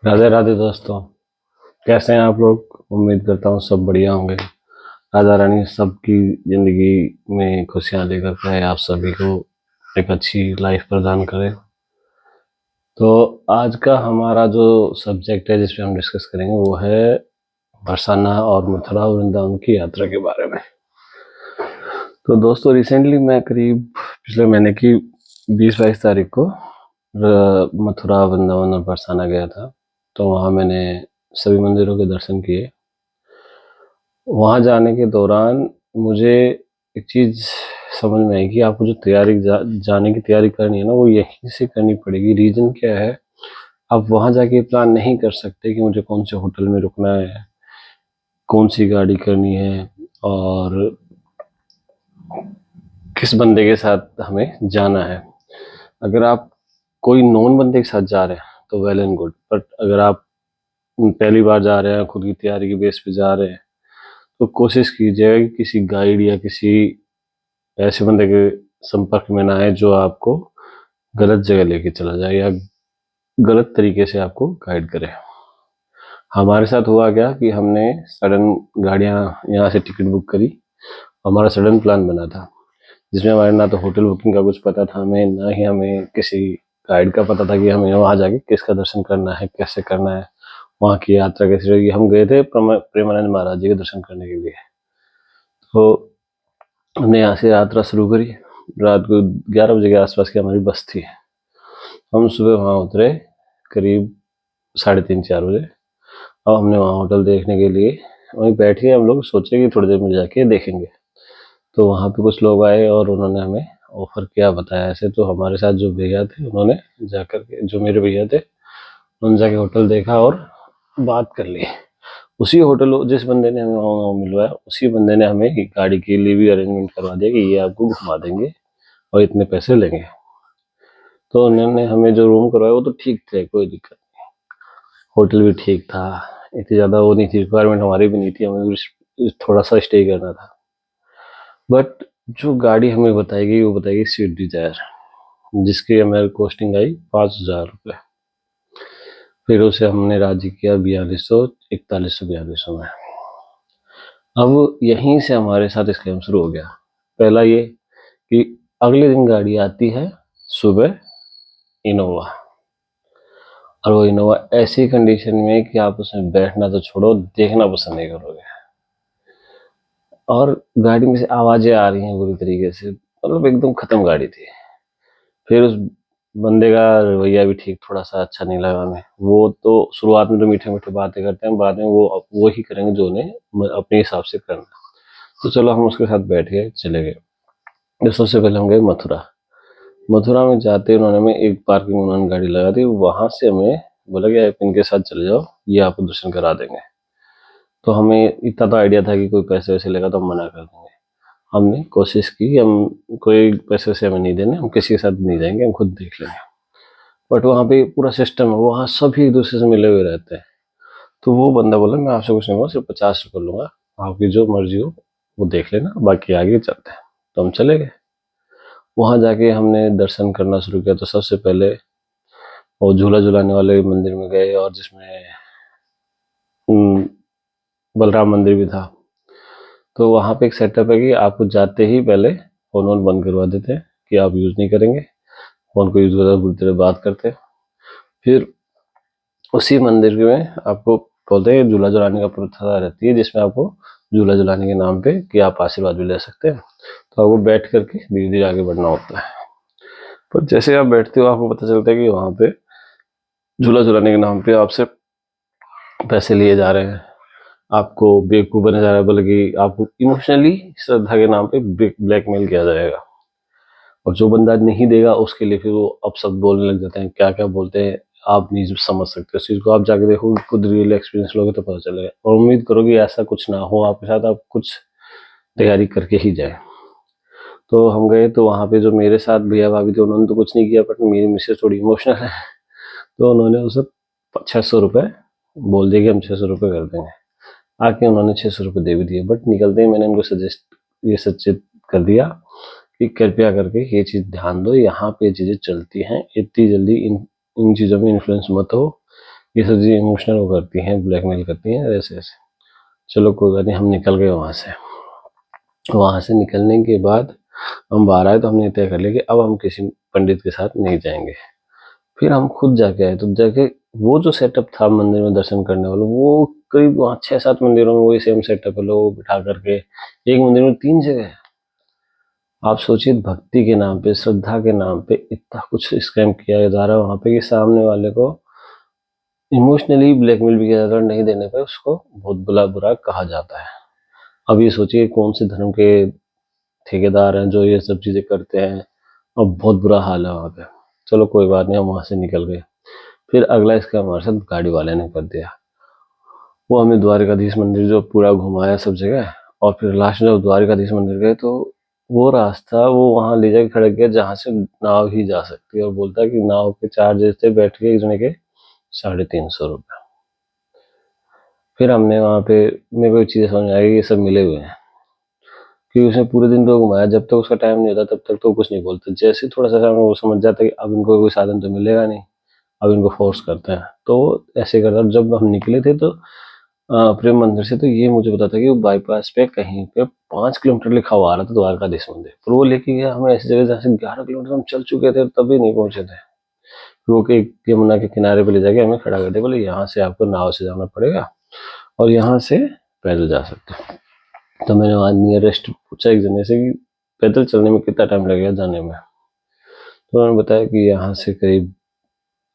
राधे राधे दोस्तों। कैसे हैं आप लोग? उम्मीद करता हूँ सब बढ़िया होंगे। राधा रानी सबकी जिंदगी में खुशियां लेकर के आए, आप सभी को एक अच्छी लाइफ प्रदान करे। तो आज का हमारा जो सब्जेक्ट है जिसपे हम डिस्कस करेंगे वो है बरसाना और मथुरा वृंदावन की यात्रा के बारे में। तो दोस्तों रिसेंटली मैं करीब पिछले महीने की 20-22 तारीख को मथुरा वृंदावन और बरसाना गया था। तो वहाँ मैंने सभी मंदिरों के दर्शन किए। वहाँ जाने के दौरान मुझे एक चीज़ समझ में आई कि आपको जो जाने की तैयारी करनी है ना, वो यहीं से करनी पड़ेगी। रीज़न क्या है, आप वहाँ जाके प्लान नहीं कर सकते कि मुझे कौन से होटल में रुकना है, कौन सी गाड़ी करनी है और किस बंदे के साथ हमें जाना है। अगर आप कोई नॉन बंदे के साथ जा रहे हैं तो वेल एंड गुड, बट अगर आप पहली बार जा रहे हैं, खुद की तैयारी के बेस पे जा रहे हैं, तो कोशिश कीजिएगा कि किसी गाइड या किसी ऐसे बंदे के संपर्क में ना आए जो आपको गलत जगह लेके चला जाए या गलत तरीके से आपको गाइड करे। हमारे साथ हुआ क्या कि हमने सडन गाड़ियां यहाँ से टिकट बुक करी। हमारा सडन प्लान बना था जिसमें हमारे ना तो होटल बुकिंग का कुछ पता था हमें, ना ही हमें किसी गाइड का पता था कि हमें वहाँ जाके किसका दर्शन करना है, कैसे करना है, वहाँ की यात्रा कैसी रहेगी। हम गए थे प्रेमानंद महाराज जी के दर्शन करने के लिए। तो हमने यहाँ से यात्रा शुरू करी। रात को 11 बजे के आसपास की हमारी बस थी। हम सुबह वहाँ उतरे करीब 3:30-4 बजे। अब हमने वहाँ होटल देखने के लिए वहीं बैठ के हम लोग सोचे कि थोड़ी देर में जाके देखेंगे। तो वहाँ पे कुछ लोग आए और उन्होंने हमें ऑफर किया, बताया ऐसे। तो हमारे साथ जो भैया थे उन्होंने जाकर के, जो मेरे भैया थे, उन्होंने जाके होटल देखा और बात कर ली। उसी होटल, जिस बंदे ने हमें वहाँ मिलवाया, उसी बंदे ने हमें गाड़ी के लिए भी अरेंजमेंट करवा दिया कि ये आपको घुमा देंगे और इतने पैसे लेंगे। तो उन्होंने हमें जो रूम करवाया वो तो ठीक थे, कोई दिक्कत नहीं, होटल भी ठीक था, इतनी ज़्यादा वो नहीं थी, रिक्वायरमेंट हमारी भी नहीं थी, हमें भी थोड़ा सा स्टे करना था। बट जो गाड़ी हमें बताई गई वो बताई गई स्विफ्ट डिजायर, जिसकी हमारी कॉस्टिंग आई 5,000 रुपये। फिर उसे हमने राजी किया 4100 में। अब यहीं से हमारे साथ स्कैम शुरू हो गया। पहला ये कि अगले दिन गाड़ी आती है सुबह, इनोवा, और वो इनोवा ऐसी कंडीशन में कि आप उसमें बैठना तो छोड़ो, देखना पसंद नहीं करोगे। और गाड़ी में से आवाजें आ रही हैं बुरी तरीके से, मतलब एकदम खत्म गाड़ी थी। फिर उस बंदे का रवैया भी ठीक थोड़ा सा अच्छा नहीं लगा हमें। वो तो शुरुआत में तो मीठे मीठे बातें करते हैं, बाद में वो ही करेंगे जो उन्हें अपने हिसाब से करना। तो चलो हम उसके साथ बैठ गए, चले गए। तो सबसे पहले हम गए मथुरा। मथुरा में जाते उन्होंने हमें एक पार्किंग में उन्होंने गाड़ी लगा दी। वहां से हमें बोला कि आप इनके साथ चले जाओ, ये आपको दर्शन करा देंगे। तो हमें इतना तो आइडिया था कि कोई पैसे वैसे लेगा तो हम मना कर देंगे। हमने कोशिश की, हम कोई पैसे वैसे हमें नहीं देने, हम किसी के साथ नहीं जाएंगे, हम खुद देख लेंगे। बट वहाँ पे पूरा सिस्टम है, वहाँ सभी एक दूसरे से मिले हुए रहते हैं। तो वो बंदा बोला मैं आपसे कुछ नहीं लूँगा, सिर्फ 50 रुपये लूँगा, आपकी जो मर्जी हो वो देख लेना, बाकी आगे चलते हैं। तो हम चले गए। वहाँ जाके हमने दर्शन करना शुरू किया। तो सबसे पहले वो झूला झुलाने वाले मंदिर में गए, और जिसमें बलराम मंदिर भी था। तो वहाँ पे एक सेटअप है कि आपको जाते ही पहले फ़ोन वोन बंद करवा देते हैं कि आप यूज़ नहीं करेंगे। फ़ोन को यूज़ करते बुरी तरह बात करते हैं। फिर उसी मंदिर में आपको बोलते हैं झूला झुलाने का प्रथा रहती है, जिसमें आपको झूला झुलाने के नाम पे कि आप आशीर्वाद भी ले सकते हैं। तो आपको बैठ करके धीरे धीरे आगे बढ़ना होता है। पर जैसे आप बैठते हो आपको पता चलता है कि वहाँ पे झूला झुलाने के नाम पे आपसे पैसे लिए जा रहे हैं, आपको बेवकूफ़ बना जा रहा है, बल्कि आपको इमोशनली श्रद्धा के नाम पे ब्लैकमेल किया जाएगा। और जो बंदा नहीं देगा उसके लिए फिर वो अपशब्द बोलने लग जाते हैं, क्या क्या बोलते हैं आप नहीं समझ सकते। उस चीज़ को आप जाके देखो, खुद रियल एक्सपीरियंस लोगे तो पता चलेगा। और उम्मीद करो कि ऐसा कुछ ना हो आपके साथ, आप कुछ तैयारी करके ही जाए। तो हम गए, तो वहाँ पे जो मेरे साथ भैया भाभी थे उन्होंने तो कुछ नहीं किया, बट मेरी मिसेज थोड़ी इमोशनल है। तो उन्होंने उसे 600 रुपये बोल दिया कि हम 600 रुपये कर देंगे। आके उन्होंने 600 रुपये दे भी दिए। बट निकलते ही मैंने उनको ये सचेत कर दिया कि कृपया करके ये चीज़ ध्यान दो, यहाँ पे चीज़ें चलती हैं, इतनी जल्दी इन इन चीज़ों में इन्फ्लुएंस मत हो। ये सब चीज़ें इमोशनल वो करती हैं, ब्लैकमेल करती हैं ऐसे ऐसे। चलो कोई बात नहीं, हम निकल गए वहाँ से। वहाँ से निकलने के बाद हम बाहर आए तो हमने तय कर लिया कि अब हम किसी पंडित के साथ नहीं जाएंगे। फिर हम खुद जाके आए, तो जाके वो जो सेटअप था मंदिर में दर्शन करने वाला, वो करीब वहाँ 6-7 मंदिरों में वही सेम सेटअप है, लोगों को बिठा करके एक मंदिर में 3 जगह है। आप सोचिए, भक्ति के नाम पे, श्रद्धा के नाम पे इतना कुछ स्कैम किया जा रहा है वहाँ पे कि सामने वाले को इमोशनली ब्लैकमेल भी किया जाता है, और नहीं देने पे उसको बहुत बुरा कहा जाता है। अब ये सोचिए कौन से धर्म के ठेकेदार हैं जो ये सब चीज़ें करते हैं, और बहुत बुरा हाल है वहाँ पे। चलो कोई बात नहीं, हम वहाँ से निकल गए। फिर अगला इसका हमारे साथ गाड़ी वाले ने कर दिया। वो हमें द्वारिकाधीश मंदिर जो पूरा घुमाया सब जगह, और फिर लास्ट में जब द्वारिकाधीश मंदिर गए तो वो रास्ता वो वहाँ ले जाके खड़ा किया जहाँ से नाव ही जा सकती है, और बोलता है कि नाव के चार्जेस थे बैठ के एक जने के 350 रुपये। फिर हमने वहाँ पे, मेरे को एक चीज़ समझ आई, ये सब मिले हुए हैं, क्योंकि उसने पूरे दिन तो घुमाया, जब तक उसका टाइम नहीं होता तब तक तो कुछ नहीं बोलते। जैसे ही थोड़ा सा वो समझ जाता है कि अब इनको कोई साधन तो मिलेगा नहीं, अब इनको फोर्स करते हैं, तो ऐसे करता। जब हम निकले थे तो प्रेम मंदिर से, तो ये मुझे पता था कि वो बाईपास पे कहीं पे 5 किलोमीटर लिखा हुआ आ रहा था द्वारकाधीश मंदिर, पर वो लेके गया हमें ऐसी जगह जहाँ से 11 किलोमीटर हम चल चुके थे तभी नहीं पहुंचे थे। फिर वो के यमुना के किनारे पे ले जाके हमें खड़ा कर दिया, बोले यहाँ से आपको नाव से जाना पड़ेगा और यहाँ से पैदल जा सकते हो। तो मैंने वहाँ नियरेस्ट पूछा एक जने से कि पैदल चलने में कितना टाइम लगेगा जाने में, तो उन्होंने बताया कि यहाँ से करीब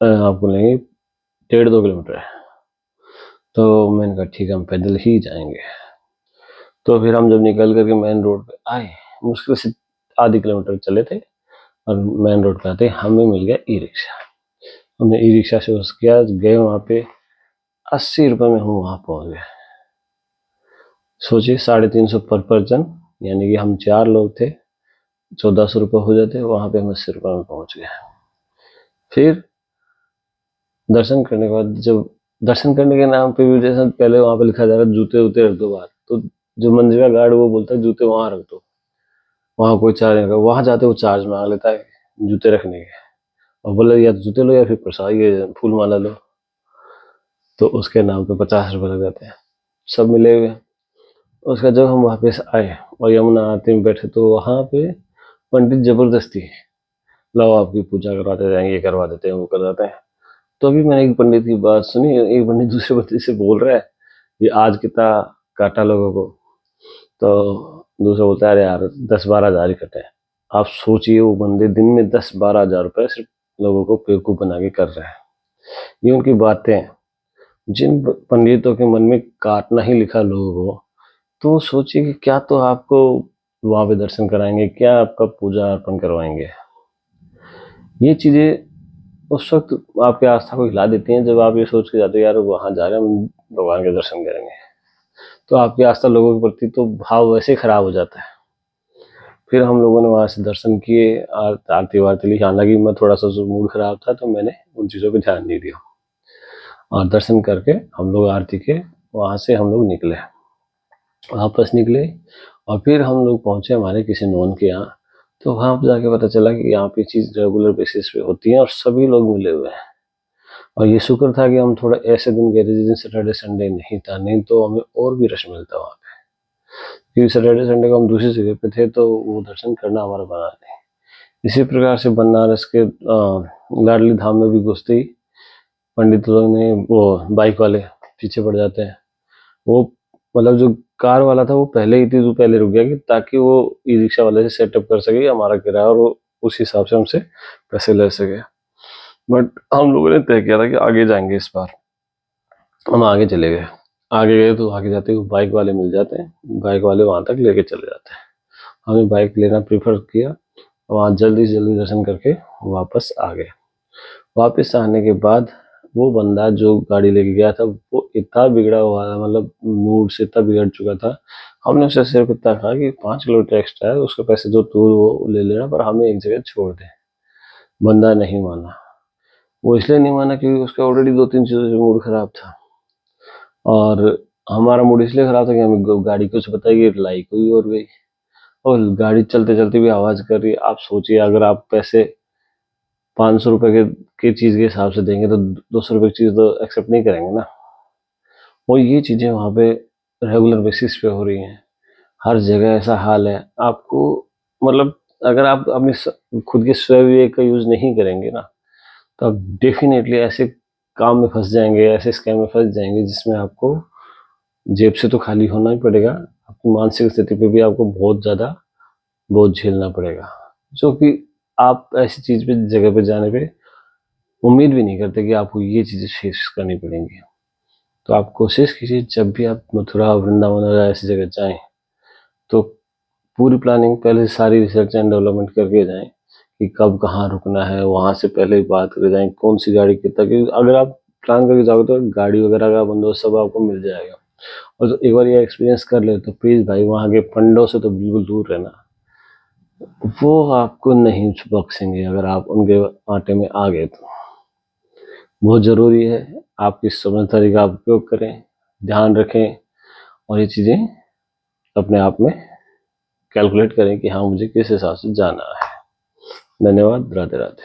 आपको लेंगे 1.5-2 किलोमीटर है। तो मैंने कहा ठीक है, हम पैदल ही जाएंगे। तो फिर हम जब निकल करके मेन रोड पे आए, मुश्किल से आधी किलोमीटर चले थे, और मेन रोड पे आते हमें मिल गया ई रिक्शा। हमने ई रिक्शा से उस किया, गए वहाँ पे 80 रुपये में हम वहाँ पहुँच गए। सोचिए 350 पर पर्सन, यानी कि हम 4 लोग थे, 1400 रुपये हो जाते, वहाँ पे हम 80 रुपये में पहुँच गए। फिर दर्शन करने के बाद, जब दर्शन करने के नाम पे भी जैसा पहले वहाँ पे लिखा जा रहा है जूते वूते रख दो बाहर, तो जो मंदिर का गार्ड वो बोलता है जूते वहाँ रख दो, वहाँ कोई चार्ज नहीं रखा। वहाँ जाते वो चार्ज मांग लेता है जूते रखने के, और बोले या तो जूते लो या फिर प्रसाद ये फूल माला लो, तो उसके नाम पे 50 रुपये लग जाते हैं, सब मिले हुए। उसका जब हम वापस आए और यमुना आरती में बैठे, तो वहाँ पे पंडित जबरदस्ती, लाओ आपकी पूजा करवाते जाएंगे, ये करवा देते हैं वो करवाते हैं। तो अभी मैंने एक पंडित की बात सुनी, एक पंडित दूसरे पंडित से बोल रहा है कि आज कितना काटा लोगों को, तो दूसरा बोलता है अरे यार 10-12 हज़ार ही कटे हैं। आप सोचिए वो बंदे दिन में 10-12 हज़ार रुपये सिर्फ लोगों को बेवकूफ़ बना के कर रहे हैं। ये उनकी बातें हैं। जिन पंडितों के मन में काटना ही लिखा लोगों को, तो सोचिए कि क्या तो आपको वहाँ पे दर्शन कराएंगे, क्या आपका पूजा अर्पण करवाएंगे। ये चीज़ें उस वक्त आपकी आस्था को हिला देती हैं जब आप ये सोच के जाते हो यार वहाँ जा रहे हैं हम भगवान के दर्शन करेंगे, तो आपकी आस्था लोगों के प्रति तो भाव वैसे ही खराब हो जाता है। फिर हम लोगों ने वहाँ से दर्शन किए, आरती वारती ली। हालांकि मैं थोड़ा सा मूड खराब था तो मैंने उन चीज़ों पे ध्यान नहीं दिया, और दर्शन करके हम लोग आरती के वहाँ से हम लोग निकले, वापस निकले, और फिर हम लोग पहुँचे हमारे किसी नॉन के यहाँ। तो वहाँ पर जाके पता चला कि यहाँ पे चीज़ रेगुलर बेसिस पे होती है और सभी लोग मिले हुए हैं। और ये शुक्र था कि हम थोड़ा ऐसे दिन गए थे जिस दिन सैटरडे संडे नहीं था, नहीं तो हमें और भी रश मिलता वहाँ पे, क्योंकि सैटरडे संडे को हम दूसरी जगह पे थे तो वो दर्शन करना हमारा बना नहीं। इसी प्रकार से बनारस के लाडली धाम में भी घुसते ही पंडित लोग ने, वो बाइक वाले पीछे पड़ जाते हैं। वो मतलब जो कार वाला था वो पहले ही इतनी दूर पहले रुक गया कि ताकि वो ई रिक्शा वाले से सेटअप कर सके हमारा किराया, और वो उस हिसाब से हमसे पैसे ले सके। बट हम लोगों ने तय किया था कि आगे जाएंगे इस बार। हम आगे चले गए, आगे गए तो आगे जाते हुए बाइक वाले मिल जाते हैं, बाइक वाले वहाँ तक लेके चले जाते हैं। हमने बाइक लेना प्रीफर किया, वहाँ जल्दी से जल्दी दर्शन करके वापस आ गए। वापस आने के बाद वो बंदा जो गाड़ी लेके गया था वो इतना बिगड़ा हुआ था, मतलब मूड से इतना बिगड़ चुका था। हमने उससे सिर्फ इतना कहा कि 5 किलोमीटर एक्स्ट्रा है, उसके पैसे जो तू वो ले लेना, पर हमें एक जगह छोड़ दे। बंदा नहीं माना। वो इसलिए नहीं माना क्योंकि उसका ऑलरेडी 2-3 चीज़ों से मूड खराब था, और हमारा मूड इसलिए खराब था कि हमें गाड़ी कुछ बताई लाई कोई और गई, और गाड़ी चलते चलते भी आवाज़ कर रही है। आप सोचिए अगर आप पैसे 500 रुपए के चीज़ के हिसाब से देंगे तो 200 रुपए की चीज़ तो एक्सेप्ट नहीं करेंगे ना। और ये चीज़ें वहाँ पे रेगुलर बेसिस पे हो रही हैं, हर जगह ऐसा हाल है। आपको मतलब अगर आप अपनी खुद के स्व विवेक का यूज़ नहीं करेंगे ना, तो आप डेफिनेटली ऐसे काम में फंस जाएंगे, ऐसे स्कैम में फंस जाएंगे जिसमें आपको जेब से तो खाली होना ही पड़ेगा, आपकी मानसिक स्थिति पे भी आपको बहुत ज़्यादा बोझ झेलना पड़ेगा, जो कि आप ऐसी चीज़ पे जगह पे जाने पे उम्मीद भी नहीं करते कि आपको ये चीज़ें फेस करनी पड़ेंगी। तो आप कोशिश कीजिए जब भी आप मथुरा, वृंदावन या ऐसी जगह जाएं तो पूरी प्लानिंग पहले से सारी रिसर्च एंड डेवलपमेंट करके जाएं कि कब कहाँ रुकना है, वहाँ से पहले ही बात कर जाएं कौन सी गाड़ी कितना, क्योंकि अगर आप प्लान करके जाओगे तो गाड़ी वगैरह का बंदोबस्त सब आपको मिल जाएगा। और तो एक बार ये एक्सपीरियंस कर ले तो प्लीज़ भाई वहाँ के फंडों से तो बिल्कुल दूर रहना, वो आपको नहीं बख्शेंगे अगर आप उनके आटे में आ गए तो। बहुत ज़रूरी है आप इस समझदारी का उपयोग करें, ध्यान रखें और ये चीज़ें अपने आप में कैलकुलेट करें कि हाँ मुझे किस हिसाब से जाना है। धन्यवाद। राधे राधे।